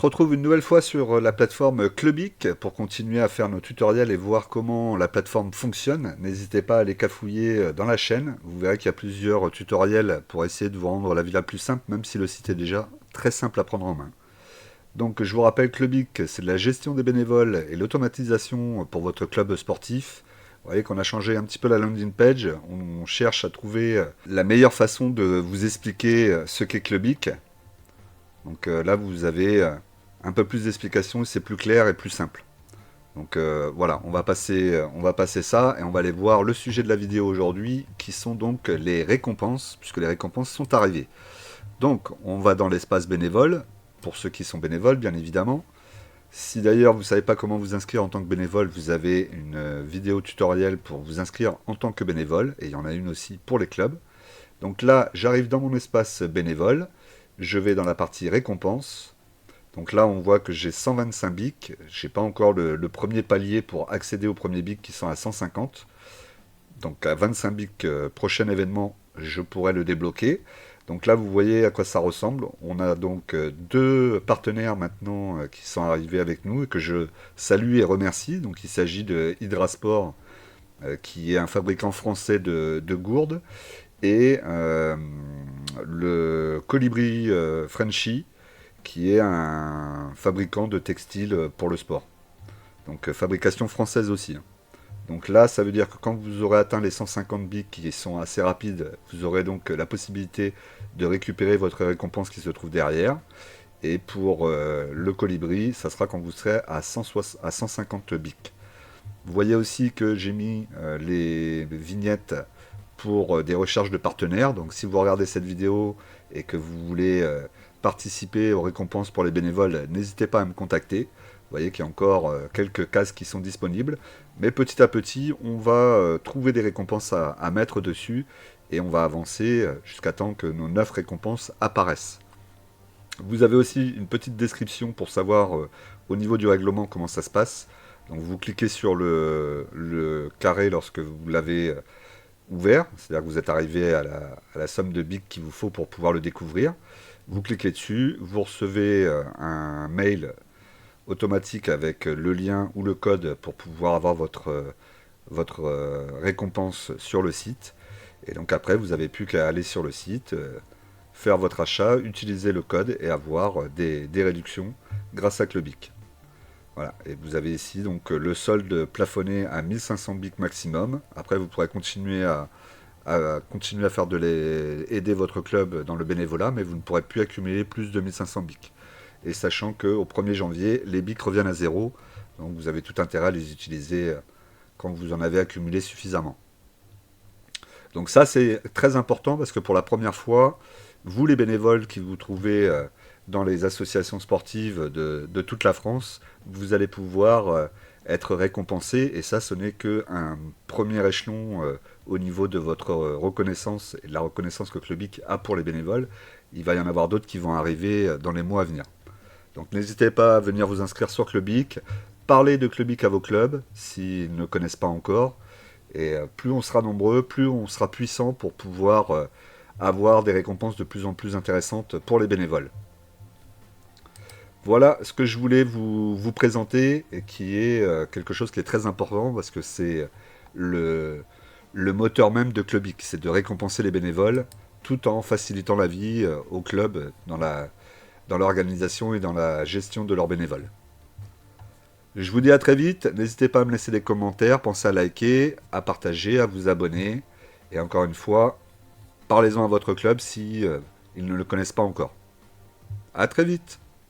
On se retrouve une nouvelle fois sur la plateforme Clubic pour continuer à faire nos tutoriels et voir comment la plateforme fonctionne. N'hésitez pas à les cafouiller dans la chaîne. Vous verrez qu'il y a plusieurs tutoriels pour essayer de vous rendre la vie la plus simple, même si le site est déjà très simple à prendre en main. Donc je vous rappelle, Clubic, c'est de la gestion des bénévoles et l'automatisation pour votre club sportif. Vous voyez qu'on a changé un petit peu la landing page. On cherche à trouver la meilleure façon de vous expliquer ce qu'est Clubic. Donc là, vous avez un peu plus d'explications, c'est plus clair et plus simple. Donc voilà, on va passer ça et on va aller voir le sujet de la vidéo aujourd'hui, qui sont donc les récompenses, puisque les récompenses sont arrivées. Donc on va dans l'espace bénévole, pour ceux qui sont bénévoles bien évidemment. Si d'ailleurs vous ne savez pas comment vous inscrire en tant que bénévole, vous avez une vidéo tutoriel pour vous inscrire en tant que bénévole, et il y en a une aussi pour les clubs. Donc là, j'arrive dans mon espace bénévole, je vais dans la partie récompenses. Donc là, on voit que j'ai 125 bics. Je n'ai pas encore le premier palier pour accéder aux premiers bics qui sont à 150. Donc à 25 bics, prochain événement, je pourrais le débloquer. Donc là, vous voyez à quoi ça ressemble. On a donc deux partenaires maintenant qui sont arrivés avec nous et que je salue et remercie. Donc il s'agit de Hydrasport, qui est un fabricant français de gourdes, et le Colibri Frenchy, qui est un fabricant de textiles pour le sport. Donc fabrication française aussi. Donc là, ça veut dire que quand vous aurez atteint les 150 bics qui sont assez rapides, vous aurez donc la possibilité de récupérer votre récompense qui se trouve derrière. Et pour le colibri, ça sera quand vous serez à 150 bics. Vous voyez aussi que j'ai mis les vignettes pour des recherches de partenaires. Donc si vous regardez cette vidéo et que vous voulez participer aux récompenses pour les bénévoles, n'hésitez pas à me contacter. Vous voyez qu'il y a encore quelques cases qui sont disponibles. Mais petit à petit, on va trouver des récompenses à mettre dessus. Et on va avancer jusqu'à temps que nos 9 récompenses apparaissent. Vous avez aussi une petite description pour savoir au niveau du règlement comment ça se passe. Donc vous cliquez sur le carré lorsque vous l'avez ouvert, c'est-à-dire que vous êtes arrivé à la somme de bics qu'il vous faut pour pouvoir le découvrir. Vous cliquez dessus, vous recevez un mail automatique avec le lien ou le code pour pouvoir avoir votre récompense sur le site. Et donc après, vous n'avez plus qu'à aller sur le site, faire votre achat, utiliser le code et avoir des réductions grâce à Clubic. Voilà, et vous avez ici donc le solde plafonné à 1500 bics maximum. Après, vous pourrez continuer continuer à faire aider votre club dans le bénévolat, mais vous ne pourrez plus accumuler plus de 1500 bics. Et sachant qu'au 1er janvier, les bics reviennent à zéro, donc vous avez tout intérêt à les utiliser quand vous en avez accumulé suffisamment. Donc ça, c'est très important parce que pour la première fois, vous les bénévoles qui vous trouvez dans les associations sportives de toute la France, vous allez pouvoir être récompensés, et ça, ce n'est qu'un premier échelon au niveau de votre reconnaissance et de la reconnaissance que Clubic a pour les bénévoles. Il va y en avoir d'autres qui vont arriver dans les mois à venir. Donc n'hésitez pas à venir vous inscrire sur Clubic, parlez de Clubic à vos clubs s'ils ne connaissent pas encore, et plus on sera nombreux, plus on sera puissant pour pouvoir avoir des récompenses de plus en plus intéressantes pour les bénévoles. Voilà ce que je voulais vous présenter, et qui est quelque chose qui est très important parce que c'est le, le moteur même de Clubic, c'est de récompenser les bénévoles tout en facilitant la vie au club dans l'organisation et dans la gestion de leurs bénévoles. Je vous dis à très vite, n'hésitez pas à me laisser des commentaires, pensez à liker, à partager, à vous abonner, et encore une fois, parlez-en à votre club si ils ne le connaissent pas encore. À très vite.